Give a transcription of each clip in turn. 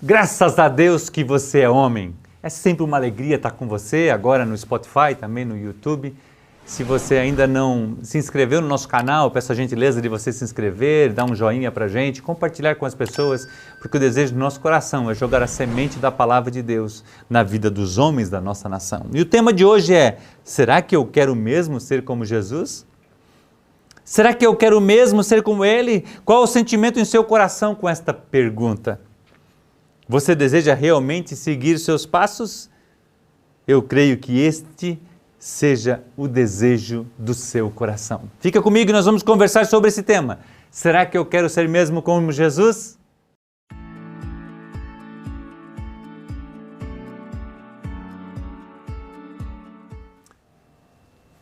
Graças a Deus que você é homem. É sempre uma alegria estar com você, agora no Spotify, também no YouTube. Se você ainda não se inscreveu no nosso canal, peço a gentileza de você se inscrever, dar um joinha pra gente, compartilhar com as pessoas, porque o desejo do nosso coração é jogar a semente da palavra de Deus na vida dos homens da nossa nação. E o tema de hoje é: será que eu quero mesmo ser como Jesus? Será que eu quero mesmo ser como Ele? Qual o sentimento em seu coração com esta pergunta? Você deseja realmente seguir seus passos? Eu creio que este seja o desejo do seu coração. Fica comigo e nós vamos conversar sobre esse tema. Será que eu quero ser mesmo como Jesus?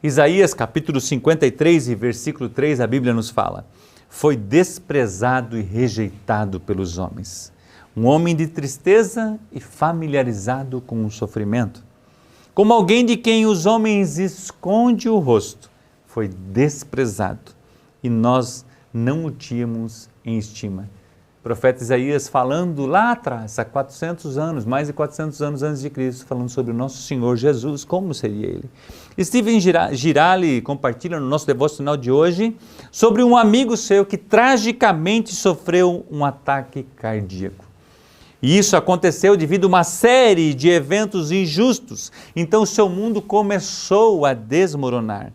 Isaías capítulo 53 e versículo 3, a Bíblia nos fala: foi desprezado e rejeitado pelos homens, um homem de tristeza e familiarizado com o sofrimento. Como alguém de quem os homens escondem o rosto, foi desprezado e nós não o tínhamos em estima. O profeta Isaías falando lá atrás, há 400 anos, mais de 400 anos antes de Cristo, falando sobre o nosso Senhor Jesus, como seria Ele. Steven Girali compartilha no nosso devocional de hoje sobre um amigo seu que tragicamente sofreu um ataque cardíaco. E isso aconteceu devido a uma série de eventos injustos. Então o seu mundo começou a desmoronar.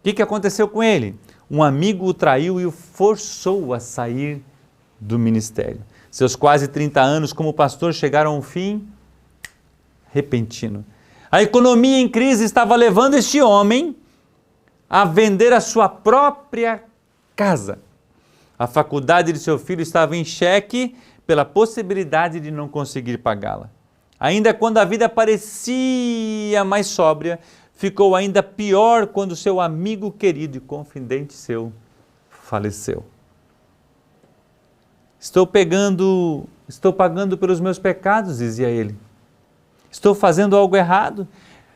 O que aconteceu com ele? Um amigo o traiu e o forçou a sair do ministério. Seus quase 30 anos como pastor chegaram a um fim repentino. A economia em crise estava levando este homem a vender a sua própria casa. A faculdade de seu filho estava em xeque pela possibilidade de não conseguir pagá-la. Ainda quando a vida parecia mais sóbria, ficou ainda pior quando seu amigo querido e confidente seu faleceu. Estou pagando pelos meus pecados, dizia ele. Estou fazendo algo errado.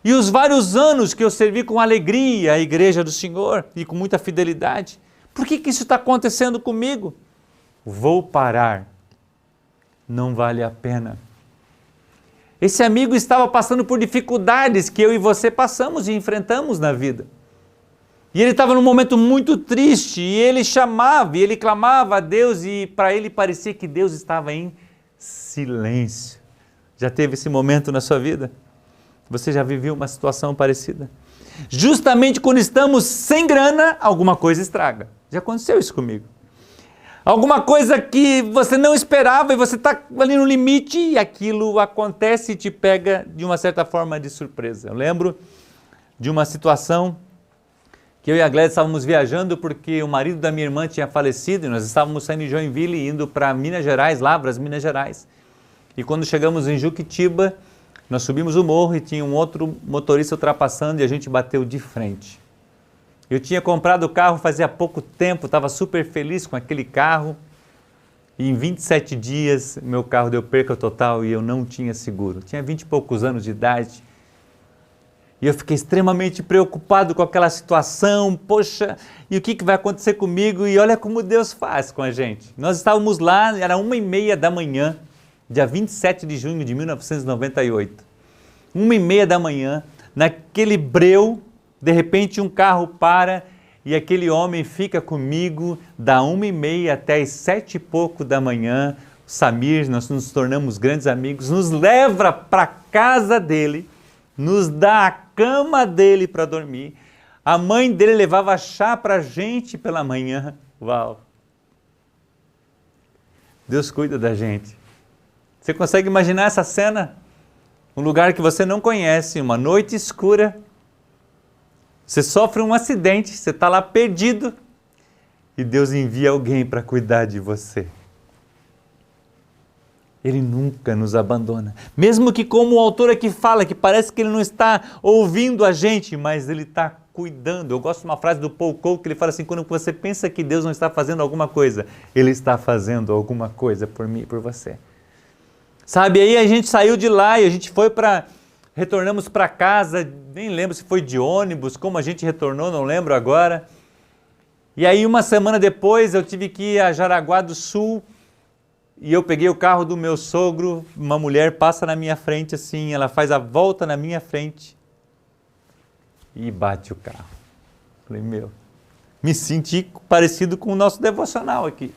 E os vários anos que eu servi com alegria a igreja do Senhor e com muita fidelidade, por que isso está acontecendo comigo? Vou parar. Não vale a pena. Esse amigo estava passando por dificuldades que eu e você passamos e enfrentamos na vida. E ele estava num momento muito triste, e ele chamava, e ele clamava a Deus, e para ele parecia que Deus estava em silêncio. Já teve esse momento na sua vida? Você já viveu uma situação parecida? Justamente quando estamos sem grana, alguma coisa estraga. Já aconteceu isso comigo. Alguma coisa que você não esperava e você está ali no limite e aquilo acontece e te pega de uma certa forma de surpresa. Eu lembro de uma situação que eu e a Gladys estávamos viajando porque o marido da minha irmã tinha falecido e nós estávamos saindo de Joinville indo para Minas Gerais, Lavras, Minas Gerais. E quando chegamos em Juquitiba, nós subimos o morro e tinha um outro motorista ultrapassando e a gente bateu de frente. Eu tinha comprado o carro fazia pouco tempo, estava super feliz com aquele carro e em 27 dias meu carro deu perca total e eu não tinha seguro. Tinha 20 e poucos anos de idade e eu fiquei extremamente preocupado com aquela situação. Poxa, e o que vai acontecer comigo? E olha como Deus faz com a gente. Nós estávamos lá, era 1h30 da manhã, dia 27 de junho de 1998. 1h30 da manhã, naquele breu. De repente um carro para e aquele homem fica comigo da 1h30 até as 7 e pouco da manhã. O Samir, nós nos tornamos grandes amigos, nos leva para a casa dele, nos dá a cama dele para dormir. A mãe dele levava chá para a gente pela manhã. Uau! Deus cuida da gente. Você consegue imaginar essa cena? Um lugar que você não conhece, uma noite escura. Você sofre um acidente, você está lá perdido e Deus envia alguém para cuidar de você. Ele nunca nos abandona. Mesmo que como o autor aqui fala, que parece que ele não está ouvindo a gente, mas ele está cuidando. Eu gosto de uma frase do Paul Coe que ele fala assim: quando você pensa que Deus não está fazendo alguma coisa, Ele está fazendo alguma coisa por mim e por você. Sabe, aí a gente saiu de lá e a gente foi retornamos para casa, nem lembro se foi de ônibus, como a gente retornou, não lembro agora. E aí uma semana depois eu tive que ir a Jaraguá do Sul e eu peguei o carro do meu sogro, uma mulher passa na minha frente assim, ela faz a volta na minha frente e bate o carro. Falei, me senti parecido com o nosso devocional aqui.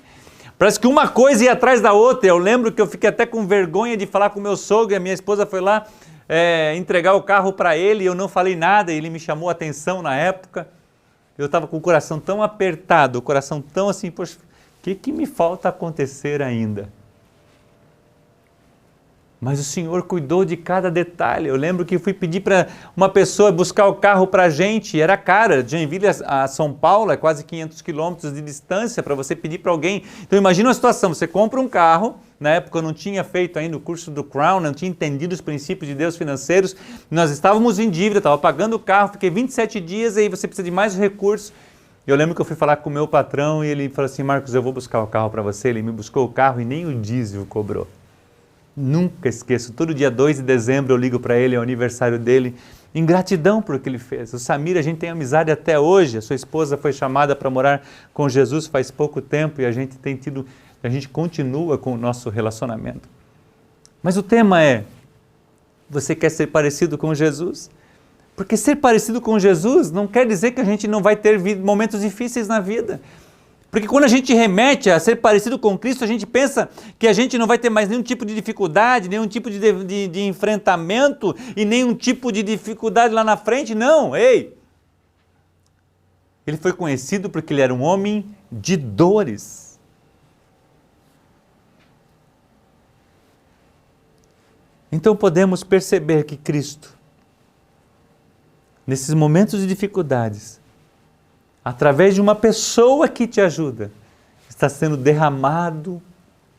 Parece que uma coisa ia atrás da outra. Eu lembro que eu fiquei até com vergonha de falar com o meu sogro, e a minha esposa foi lá entregar o carro para ele, e eu não falei nada, e ele me chamou a atenção na época. Eu estava com o coração tão apertado, o coração tão assim, poxa, o que me falta acontecer ainda? Mas o Senhor cuidou de cada detalhe. Eu lembro que fui pedir para uma pessoa buscar o carro para a gente, era caro, de Joinville a São Paulo, é quase 500 quilômetros de distância para você pedir para alguém. Então imagina uma situação, você compra um carro, na época eu não tinha feito ainda o curso do Crown, não tinha entendido os princípios de Deus financeiros, nós estávamos em dívida, estava pagando o carro, fiquei 27 dias, e aí você precisa de mais recursos. Eu lembro que eu fui falar com o meu patrão e ele falou assim, Marcos, eu vou buscar o carro para você. Ele me buscou o carro e nem o diesel cobrou. Nunca esqueço, todo dia 2 de dezembro eu ligo para ele, é o aniversário dele, em gratidão por o que ele fez. O Samir, a gente tem amizade até hoje, a sua esposa foi chamada para morar com Jesus faz pouco tempo e a gente continua com o nosso relacionamento. Mas o tema é, você quer ser parecido com Jesus? Porque ser parecido com Jesus não quer dizer que a gente não vai ter momentos difíceis na vida. Porque quando a gente remete a ser parecido com Cristo, a gente pensa que a gente não vai ter mais nenhum tipo de dificuldade, nenhum tipo de enfrentamento e nenhum tipo de dificuldade lá na frente. Não, ei! Ele foi conhecido porque ele era um homem de dores. Então podemos perceber que Cristo, nesses momentos de dificuldades, através de uma pessoa que te ajuda, está sendo derramado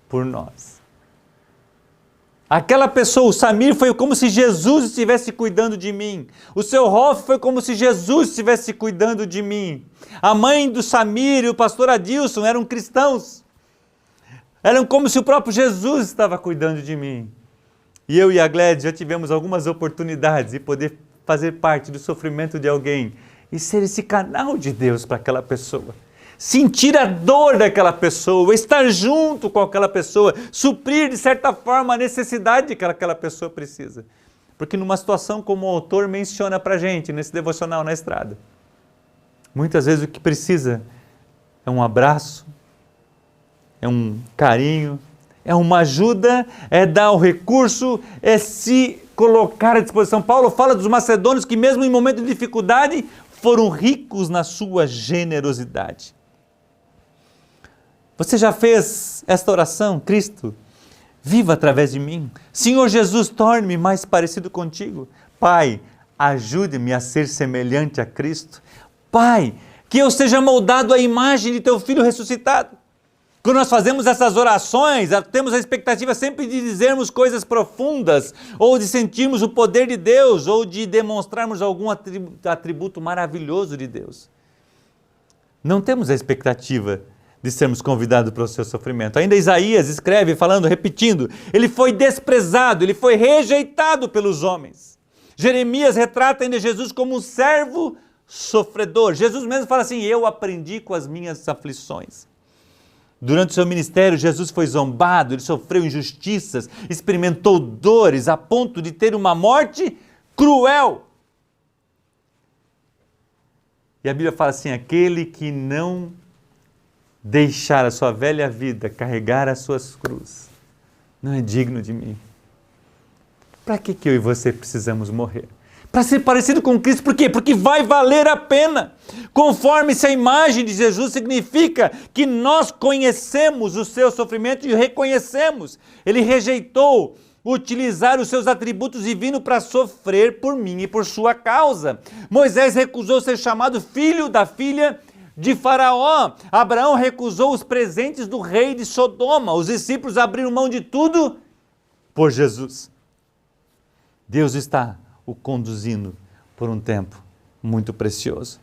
por nós. Aquela pessoa, o Samir, foi como se Jesus estivesse cuidando de mim. O seu Rolf foi como se Jesus estivesse cuidando de mim. A mãe do Samir e o pastor Adilson eram cristãos. Eram como se o próprio Jesus estava cuidando de mim. E eu e a Gladys já tivemos algumas oportunidades de poder fazer parte do sofrimento de alguém e ser esse canal de Deus para aquela pessoa. Sentir a dor daquela pessoa, estar junto com aquela pessoa, suprir de certa forma a necessidade que aquela pessoa precisa. Porque numa situação como o autor menciona para a gente, nesse devocional na estrada, muitas vezes o que precisa é um abraço, é um carinho, é uma ajuda, é dar o recurso, é se colocar à disposição. Paulo fala dos macedônios que mesmo em momento de dificuldade, foram ricos na sua generosidade. Você já fez esta oração? Cristo, viva através de mim. Senhor Jesus, torne-me mais parecido contigo. Pai, ajude-me a ser semelhante a Cristo. Pai, que eu seja moldado à imagem de teu Filho ressuscitado. Quando nós fazemos essas orações, temos a expectativa sempre de dizermos coisas profundas, ou de sentirmos o poder de Deus, ou de demonstrarmos algum atributo maravilhoso de Deus. Não temos a expectativa de sermos convidados para o seu sofrimento. Ainda Isaías escreve, falando, repetindo, ele foi desprezado, ele foi rejeitado pelos homens. Jeremias retrata ainda Jesus como um servo sofredor. Jesus mesmo fala assim, eu aprendi com as minhas aflições. Durante o seu ministério, Jesus foi zombado, ele sofreu injustiças, experimentou dores a ponto de ter uma morte cruel. E a Bíblia fala assim, aquele que não deixar a sua velha vida carregar as suas cruzes, não é digno de mim. Para que eu e você precisamos morrer? Para ser parecido com Cristo, por quê? Porque vai valer a pena. Conforme-se a imagem de Jesus significa que nós conhecemos o seu sofrimento e o reconhecemos. Ele rejeitou utilizar os seus atributos divinos para sofrer por mim e por sua causa. Moisés recusou ser chamado filho da filha de Faraó. Abraão recusou os presentes do rei de Sodoma. Os discípulos abriram mão de tudo por Jesus. Deus está o conduzindo por um tempo muito precioso.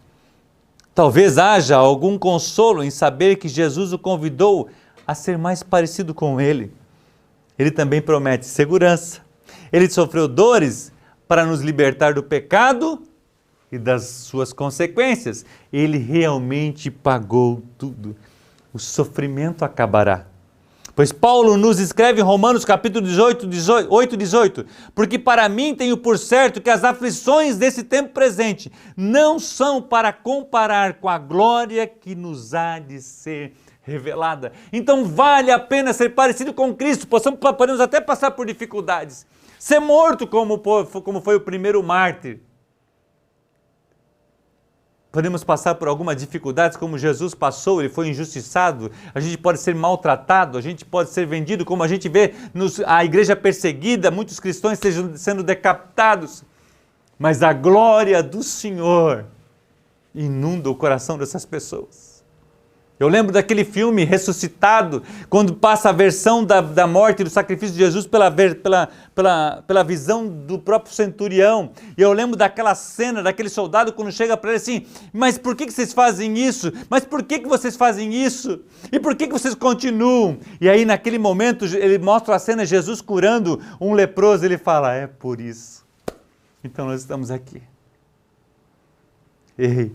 Talvez haja algum consolo em saber que Jesus o convidou a ser mais parecido com Ele. Ele também promete segurança. Ele sofreu dores para nos libertar do pecado e das suas consequências. Ele realmente pagou tudo. O sofrimento acabará. Pois Paulo nos escreve em Romanos capítulo 18, porque para mim tenho por certo que as aflições desse tempo presente não são para comparar com a glória que nos há de ser revelada. Então vale a pena ser parecido com Cristo, podemos até passar por dificuldades, ser morto como foi o primeiro mártir. Podemos passar por algumas dificuldades como Jesus passou, ele foi injustiçado, a gente pode ser maltratado, a gente pode ser vendido, como a gente vê a igreja perseguida, muitos cristãos sendo decapitados, mas a glória do Senhor inunda o coração dessas pessoas. Eu lembro daquele filme Ressuscitado, quando passa a versão da morte e do sacrifício de Jesus pela visão do próprio centurião. E eu lembro daquela cena, daquele soldado, quando chega para ele assim, mas por que vocês fazem isso? Mas por que vocês fazem isso? E por que vocês continuam? E aí naquele momento ele mostra a cena, Jesus curando um leproso, ele fala, é por isso. Então nós estamos aqui. Ei,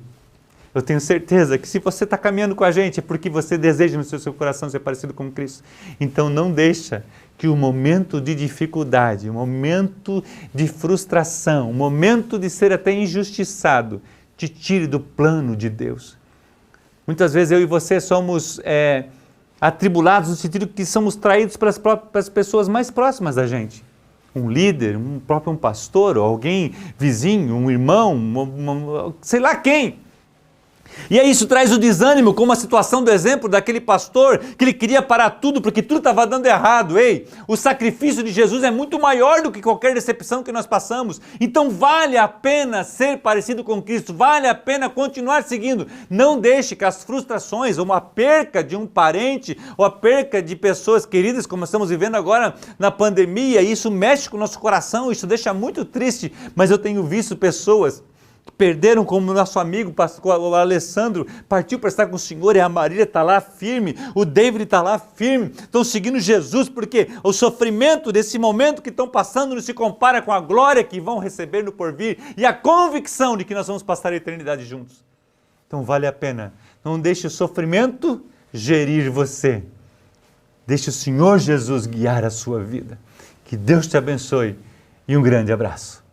eu tenho certeza que se você está caminhando com a gente é porque você deseja no seu coração ser parecido com Cristo. Então não deixa que o momento de dificuldade, o momento de frustração, o momento de ser até injustiçado, te tire do plano de Deus. Muitas vezes eu e você somos atribulados no sentido que somos traídos pelas pessoas mais próximas da gente. Um líder, um pastor, ou alguém vizinho, um irmão, sei lá quem. E aí isso traz o desânimo, como a situação do exemplo daquele pastor que ele queria parar tudo porque tudo estava dando errado. Ei, o sacrifício de Jesus é muito maior do que qualquer decepção que nós passamos. Então vale a pena ser parecido com Cristo, vale a pena continuar seguindo. Não deixe que as frustrações, ou a perca de um parente, ou a perca de pessoas queridas, como estamos vivendo agora na pandemia, isso mexe com o nosso coração, isso deixa muito triste, mas eu tenho visto pessoas perderam, como o nosso amigo o Alessandro partiu para estar com o Senhor, e a Marília está lá firme, o David está lá firme, estão seguindo Jesus, porque o sofrimento desse momento que estão passando não se compara com a glória que vão receber no porvir e a convicção de que nós vamos passar a eternidade juntos. Então vale a pena, não deixe o sofrimento gerir você, deixe o Senhor Jesus guiar a sua vida. Que Deus te abençoe e um grande abraço.